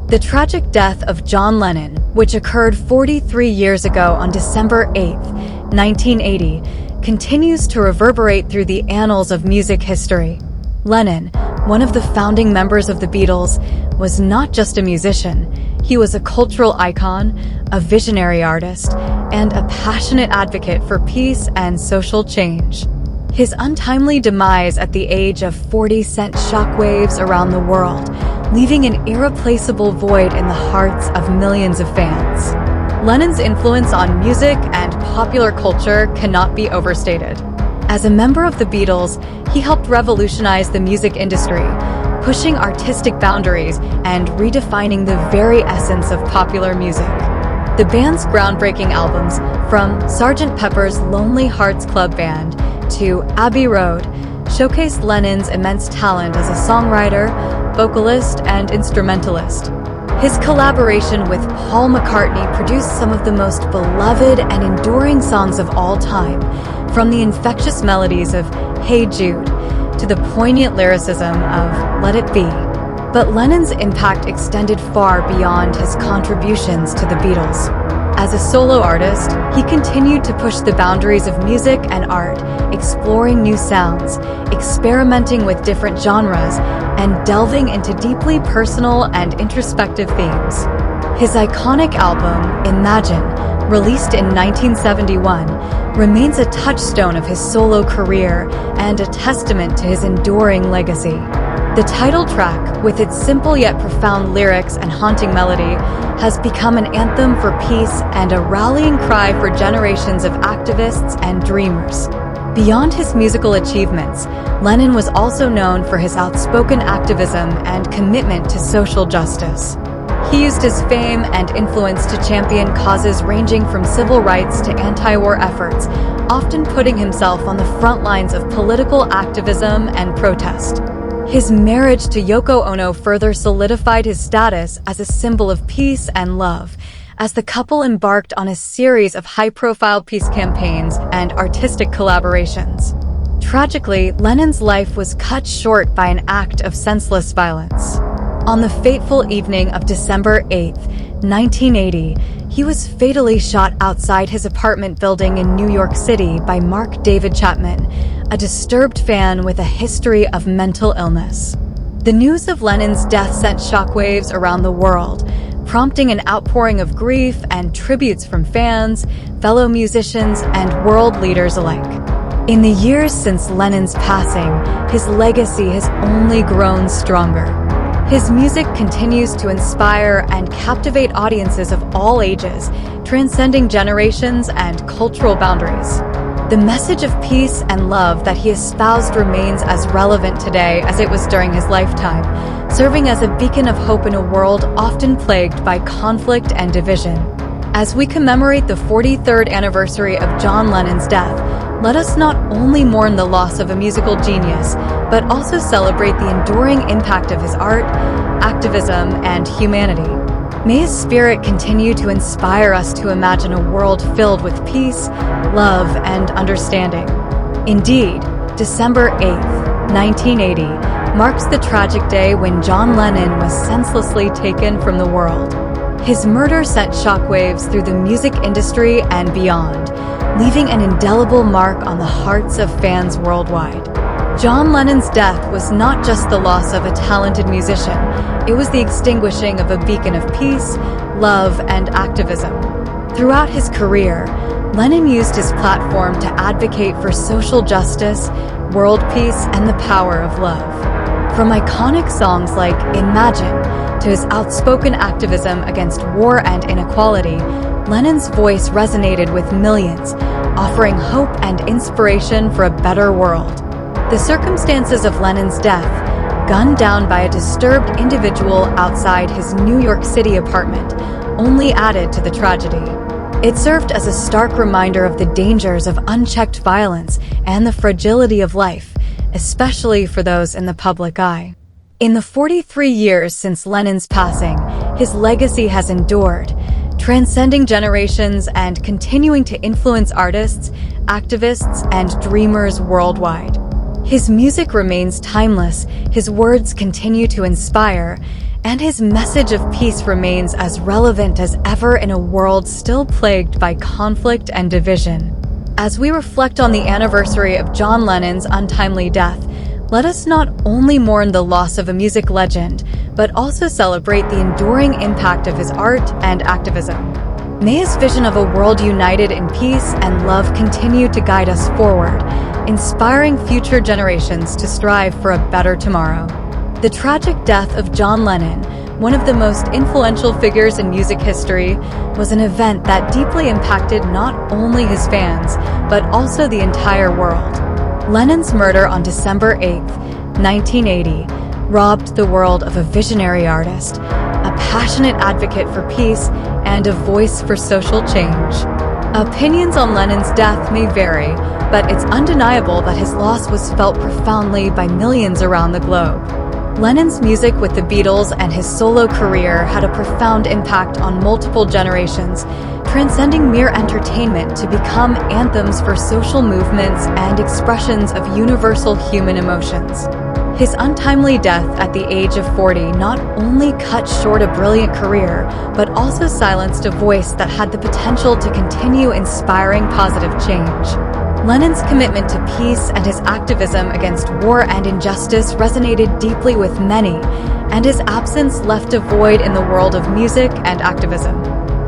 The tragic death of John Lennon, which occurred 43 years ago on December 8, 1980, continues to reverberate through the annals of music history. Lennon, one of the founding members of the Beatles, was not just a musician. He was a cultural icon, a visionary artist, and a passionate advocate for peace and social change. His untimely demise at the age of 40 sent shockwaves around the world, leaving an irreplaceable void in the hearts of millions of fans. Lennon's influence on music and popular culture cannot be overstated. As a member of the Beatles, he helped revolutionize the music industry, pushing artistic boundaries and redefining the very essence of popular music. The band's groundbreaking albums, from Sgt. Pepper's Lonely Hearts Club Band to Abbey Road, showcased Lennon's immense talent as a songwriter, vocalist, and instrumentalist. His collaboration with Paul McCartney produced some of the most beloved and enduring songs of all time, from the infectious melodies of Hey Jude to the poignant lyricism of Let It Be. But Lennon's impact extended far beyond his contributions to the Beatles. As a solo artist, he continued to push the boundaries of music and art, exploring new sounds, experimenting with different genres, and delving into deeply personal and introspective themes. His iconic album, Imagine, released in 1971, remains a touchstone of his solo career and a testament to his enduring legacy. The title track, with its simple yet profound lyrics and haunting melody, has become an anthem for peace and a rallying cry for generations of activists and dreamers. Beyond his musical achievements, Lennon was also known for his outspoken activism and commitment to social justice. He used his fame and influence to champion causes ranging from civil rights to anti-war efforts, often putting himself on the front lines of political activism and protest. His marriage to Yoko Ono further solidified his status as a symbol of peace and love, as the couple embarked on a series of high-profile peace campaigns and artistic collaborations. Tragically, Lennon's life was cut short by an act of senseless violence. On the fateful evening of December 8, 1980, he was fatally shot outside his apartment building in New York City by Mark David Chapman, a disturbed fan with a history of mental illness. The news of Lennon's death sent shockwaves around the world, prompting an outpouring of grief and tributes from fans, fellow musicians, and world leaders alike. In the years since Lennon's passing, his legacy has only grown stronger. His music continues to inspire and captivate audiences of all ages, transcending generations and cultural boundaries. The message of peace and love that he espoused remains as relevant today as it was during his lifetime, serving as a beacon of hope in a world often plagued by conflict and division. As we commemorate the 43rd anniversary of John Lennon's death, let us not only mourn the loss of a musical genius, but also celebrate the enduring impact of his art, activism, and humanity. May his spirit continue to inspire us to imagine a world filled with peace, love, and understanding. Indeed, December 8, 1980, marks the tragic day when John Lennon was senselessly taken from the world. His murder sent shockwaves through the music industry and beyond, leaving an indelible mark on the hearts of fans worldwide. John Lennon's death was not just the loss of a talented musician, it was the extinguishing of a beacon of peace, love, and activism. Throughout his career, Lennon used his platform to advocate for social justice, world peace, and the power of love. From iconic songs like Imagine to his outspoken activism against war and inequality, Lennon's voice resonated with millions, offering hope and inspiration for a better world. The circumstances of Lennon's death, gunned down by a disturbed individual outside his New York City apartment, only added to the tragedy. It served as a stark reminder of the dangers of unchecked violence and the fragility of life, especially for those in the public eye. In the 43 years since Lennon's passing, his legacy has endured, transcending generations and continuing to influence artists, activists, and dreamers worldwide. His music remains timeless, his words continue to inspire, and his message of peace remains as relevant as ever in a world still plagued by conflict and division. As we reflect on the anniversary of John Lennon's untimely death, let us not only mourn the loss of a music legend, but also celebrate the enduring impact of his art and activism. May his vision of a world united in peace and love continue to guide us forward, inspiring future generations to strive for a better tomorrow. The tragic death of John Lennon, one of the most influential figures in music history, was an event that deeply impacted not only his fans, but also the entire world. Lennon's murder on December 8, 1980, robbed the world of a visionary artist, a passionate advocate for peace, and a voice for social change. Opinions on Lennon's death may vary, but it's undeniable that his loss was felt profoundly by millions around the globe. Lennon's music with the Beatles and his solo career had a profound impact on multiple generations, transcending mere entertainment to become anthems for social movements and expressions of universal human emotions. His untimely death at the age of 40 not only cut short a brilliant career, but also silenced a voice that had the potential to continue inspiring positive change. Lennon's commitment to peace and his activism against war and injustice resonated deeply with many, and his absence left a void in the world of music and activism.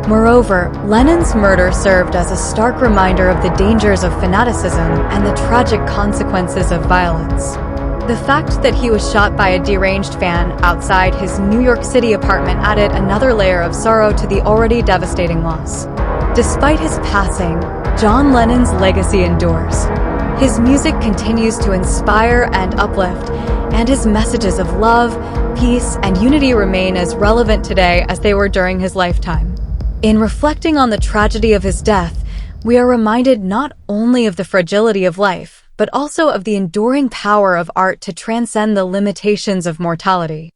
Moreover, Lennon's murder served as a stark reminder of the dangers of fanaticism and the tragic consequences of violence. The fact that he was shot by a deranged fan outside his New York City apartment added another layer of sorrow to the already devastating loss. Despite his passing, John Lennon's legacy endures. His music continues to inspire and uplift, and his messages of love, peace, and unity remain as relevant today as they were during his lifetime. In reflecting on the tragedy of his death, we are reminded not only of the fragility of life, but also of the enduring power of art to transcend the limitations of mortality.